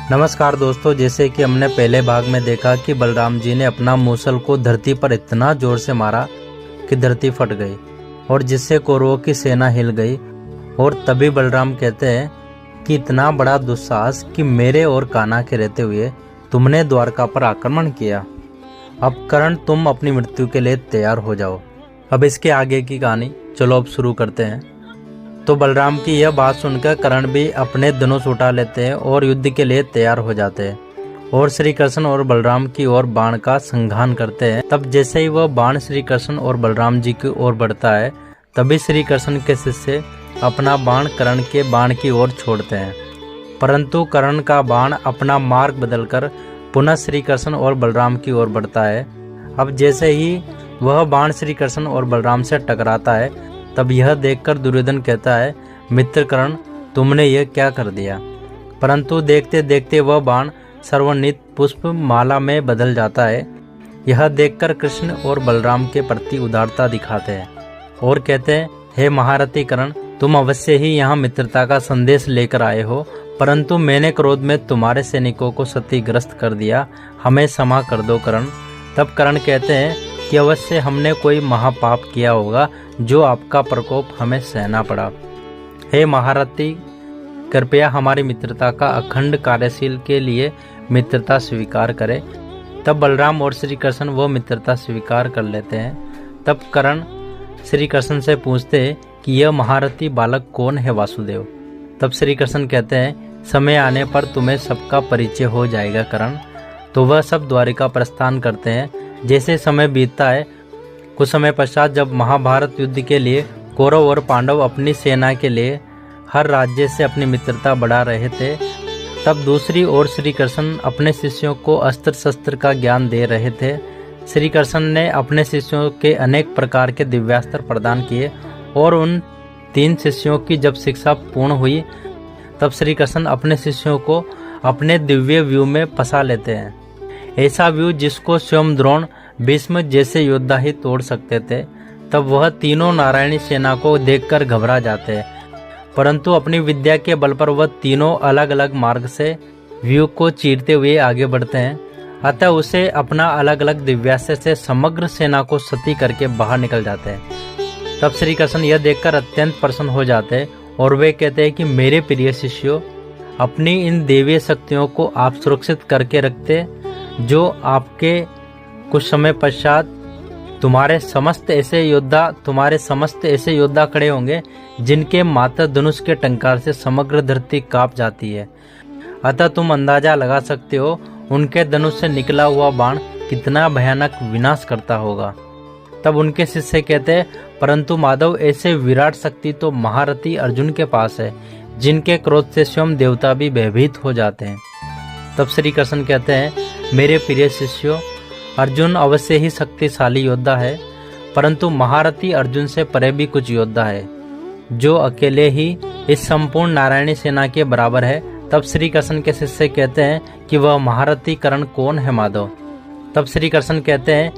नमस्कार दोस्तों, जैसे कि हमने पहले भाग में देखा कि बलराम जी ने अपना मूसल को धरती पर इतना जोर से मारा कि धरती फट गई और जिससे कौरवों की सेना हिल गई। और तभी बलराम कहते हैं कि इतना बड़ा दुस्साहस कि मेरे और कान्हा के रहते हुए तुमने द्वारका पर आक्रमण किया। अब कर्ण तुम अपनी मृत्यु के लिए तैयार हो जाओ। अब इसके आगे की कहानी चलो अब शुरू करते हैं। तो बलराम की यह बात सुनकर कर्ण भी अपने धनुष उठा लेते हैं और युद्ध के लिए तैयार हो जाते हैं और श्री कृष्ण और बलराम की ओर बाण का संघान करते हैं। तब जैसे ही वह बाण श्री कृष्ण और बलराम जी की ओर बढ़ता है, तभी श्री कृष्ण के शिष्य अपना बाण कर्ण के बाण की ओर छोड़ते हैं, परंतु कर्ण का बाण अपना मार्ग बदलकर पुनः श्री कृष्ण और बलराम की ओर बढ़ता है। अब जैसे ही वह बाण श्री कृष्ण और बलराम से टकराता है, तब यह देखकर दुर्योधन कहता है, मित्र कर्ण तुमने यह क्या कर दिया। परंतु देखते देखते वह बाण सर्वनित पुष्प माला में बदल जाता है। यह देखकर कृष्ण और बलराम के प्रति उदारता दिखाते हैं और कहते हैं, हे महारथी कर्ण, तुम अवश्य ही यहाँ मित्रता का संदेश लेकर आए हो, परंतु मैंने क्रोध में तुम्हारे सैनिकों को क्षतिग्रस्त कर दिया, हमें क्षमा कर दो कर्ण। तब कर्ण कहते हैं कि अवश्य हमने कोई महापाप किया होगा जो आपका प्रकोप हमें सहना पड़ा। हे महारथी, कृपया हमारी मित्रता का अखंड कार्यशील के लिए मित्रता स्वीकार करें। तब बलराम और श्री कृष्ण वो मित्रता स्वीकार कर लेते हैं। तब कर्ण श्री कृष्ण से पूछते हैं कि यह महारथी बालक कौन है वासुदेव। तब श्री कृष्ण कहते हैं, समय आने पर तुम्हें सबका परिचय हो जाएगा कर्ण। तो वह सब द्वारिका प्रस्थान करते हैं। जैसे समय बीतता है, कुछ समय पश्चात जब महाभारत युद्ध के लिए कौरव और पांडव अपनी सेना के लिए हर राज्य से अपनी मित्रता बढ़ा रहे थे, तब दूसरी ओर श्री कृष्ण अपने शिष्यों को अस्त्र शस्त्र का ज्ञान दे रहे थे। श्री कृष्ण ने अपने शिष्यों के अनेक प्रकार के दिव्यास्त्र प्रदान किए और उन 3 शिष्यों की जब शिक्षा पूर्ण हुई, तब श्री कृष्ण अपने शिष्यों को अपने दिव्य व्यूह में फंसा लेते हैं। ऐसा व्यूह जिसको स्वयं द्रोण भीष्म जैसे योद्धा ही तोड़ सकते थे। तब वह तीनों नारायणी सेना को देखकर घबरा जाते हैं, परंतु अपनी विद्या के बल पर वह तीनों अलग अलग मार्ग से व्यूह को चीरते हुए आगे बढ़ते हैं। अतः उसे अपना अलग अलग दिव्यास्त्र से समग्र सेना को क्षति करके बाहर निकल जाते हैं। तब श्री कृष्ण यह देखकर अत्यंत प्रसन्न हो जाते हैं और वे कहते हैं कि मेरे प्रिय शिष्यों, अपनी इन देवीय शक्तियों को आप सुरक्षित करके रखते, जो आपके कुछ समय पश्चात तुम्हारे समस्त ऐसे योद्धा खड़े होंगे जिनके मात्र धनुष के टंकार से समग्र धरती कांप जाती है। अतः तुम अंदाजा लगा सकते हो उनके धनुष से निकला हुआ बाण कितना भयानक विनाश करता होगा। तब उनके शिष्य कहते हैं, परंतु माधव, ऐसे विराट शक्ति तो महारथी अर्जुन के पास है, जिनके क्रोध से स्वयं देवता भी भयभीत हो जाते हैं। तब श्री कृष्ण कहते हैं, मेरे प्रिय शिष्यों, अर्जुन अवश्य ही शक्तिशाली योद्धा है, परंतु महारथी अर्जुन से परे भी कुछ योद्धा है जो अकेले ही इस संपूर्ण नारायणी सेना के बराबर है। तब श्री कृष्ण के शिष्य कहते हैं कि वह महारथी कर्ण कौन है माधव। तब श्री कृष्ण कहते हैं,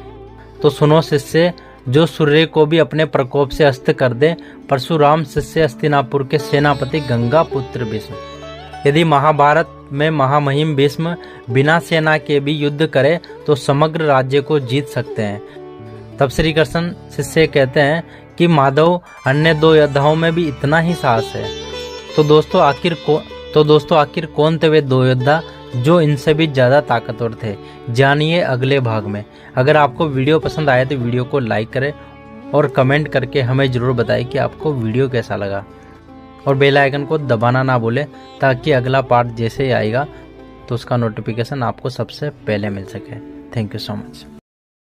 तो सुनो शिष्य, जो सूर्य को भी अपने प्रकोप से अस्त कर दे, परशुराम शिष्य हस्तिनापुर के सेनापति गंगा पुत्र भीष्म। यदि महाभारत में महामहिम भीष्म बिना सेना के भी युद्ध करे तो समग्र राज्य को जीत सकते हैं। तब श्री कृष्ण शिष्य कहते हैं कि माधव, अन्य 2 योद्धाओं में भी इतना ही साहस है। तो दोस्तों आखिर कौन थे वे 2 योद्धा जो इनसे भी ज्यादा ताकतवर थे, जानिए अगले भाग में। अगर आपको वीडियो पसंद आए तो वीडियो को लाइक करें और कमेंट करके हमें जरूर बताएं कि आपको वीडियो कैसा लगा, और बेल आइकन को दबाना ना भूलें ताकि अगला पार्ट जैसे ही आएगा तो उसका नोटिफिकेशन आपको सबसे पहले मिल सके। Thank you so much.